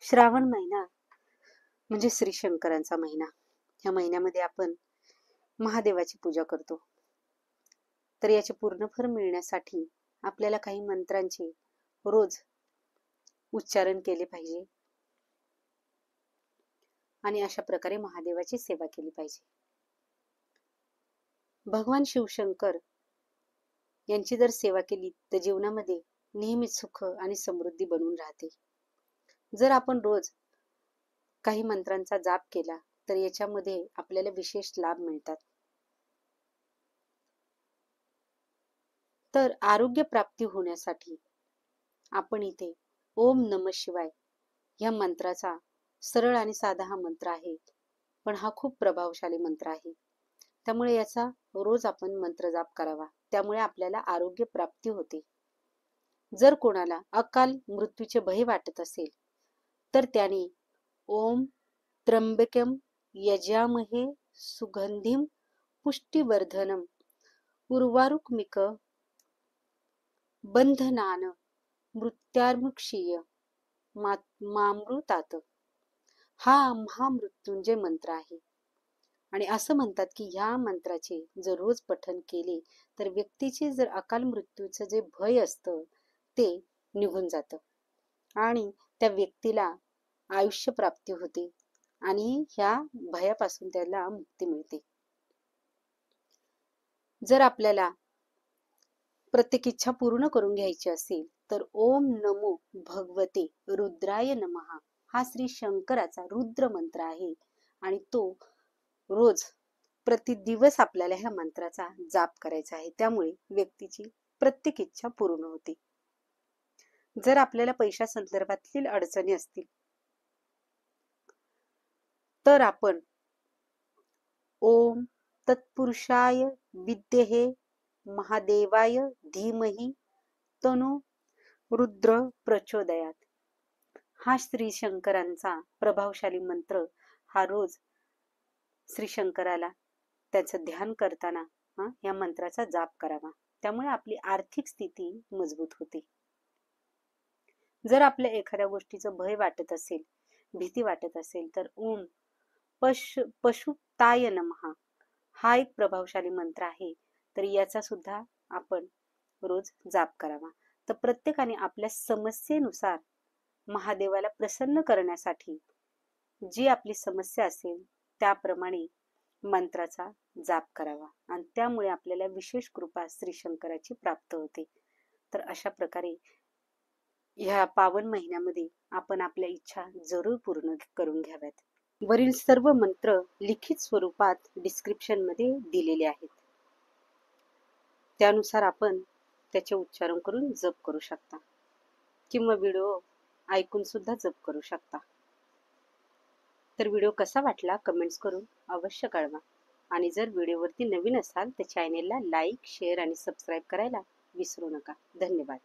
श्रावण महिना म्हणजे श्री शंकरांचा महिना. या महिन्यामध्ये आपण महादेवाची पूजा करतो. तर याचे पूर्ण फळ मिळण्यासाठी आपल्याला काही मंत्रांचे रोज उच्चारण केले पाहिजे आणि अशा प्रकारे महादेवाची सेवा केली पाहिजे. भगवान शिवशंकर यांची जर सेवा केली तर जीवनामध्ये नेहमीच सुख आणि समृद्धी बनून राहते. जर आपण रोज काही मंत्रांचा जाप केला तर याच्यामध्ये आपल्याला विशेष लाभ मिळतात. तर आरोग्य प्राप्ती होण्यासाठी आपण इथे ओम नमः शिवाय या मंत्राचा सरळ आणि साधा हा मंत्र आहे, पण हा खूप प्रभावशाली मंत्र आहे. त्यामुळे याचा रोज आपण मंत्र जाप करावा. त्यामुळे आपल्याला आरोग्य प्राप्ती होते. जर कोणाला अकाल मृत्यूचे भय वाटत असेल तर त्याने ओम त्र्यंबकम यजामहे सुगंधिम पुष्टिवर्धनम उर्वारुकमिक बंधनान मृत्यार्मुक्षीय मामृतात हा महामृत्युंजय मंत्र आहे. आणि असं म्हणतात की ह्या मंत्राचे जर रोज पठण केले तर व्यक्तीचे जर अकाल मृत्यूचं जे भय असतं ते निघून जातं आणि त्या व्यक्तीला आयुष्य प्राप्ती होते आणि ह्या भयापासून त्याला मुक्ती मिळते. जर आपल्याला प्रत्येक इच्छा पूर्ण करून घ्यायची असेल तर ओम नमो भगवते रुद्राय नमः हा श्री शंकराचा रुद्र मंत्र आहे आणि तो रोज प्रतिदिवस आपल्याला ह्या मंत्राचा जाप करायचा आहे. त्यामुळे व्यक्तीची प्रत्येक इच्छा पूर्ण होते. जर आपल्याला पैशा संदर्भातील अडचणी असतील तर आपण ओम तत्पुरुषाय विद्महे महादेवाय धीमहि तनो रुद्र प्रचोदयात हा श्री शंकरांचा प्रभावशाली मंत्र हा रोज श्री शंकराला त्याचं ध्यान करताना या मंत्राचा जाप करावा. त्यामुळे आपली आर्थिक स्थिती मजबूत होते. जर आपल्या एखाद्या गोष्टीचं भय वाटत असेल, भीती वाटत असेल तर ओम पशुपताय नमः हा एक प्रभावशाली मंत्र आहे. तर याचा सुद्धा आपण रोज जाप करावा. तर प्रत्येकाने आपल्या समस्येनुसार महादेवाला प्रसन्न करण्यासाठी जी आपली समस्या असेल त्याप्रमाणे मंत्राचा जाप करावा आणि त्यामुळे आपल्याला विशेष कृपा श्री शंकराची प्राप्त होते. तर अशा प्रकारे ह्या पावन महिन्यामध्ये आपण आपल्या इच्छा जरूर पूर्ण करून घ्याव्यात. वरील सर्व मंत्र लिखित स्वरूपात डिस्क्रिप्शन मध्ये दिलेले आहेत. त्यानुसार आपण त्याचे उच्चारण करून जप करू शकता किंवा व्हिडिओ ऐकून सुद्धा जप करू शकता. तर व्हिडिओ कसा वाटला कमेंट्स करून अवश्य कळवा आणि जर व्हिडिओवरती नवीन असाल तर चॅनेलला लाईक, शेअर आणि सबस्क्राईब करायला विसरू नका. धन्यवाद.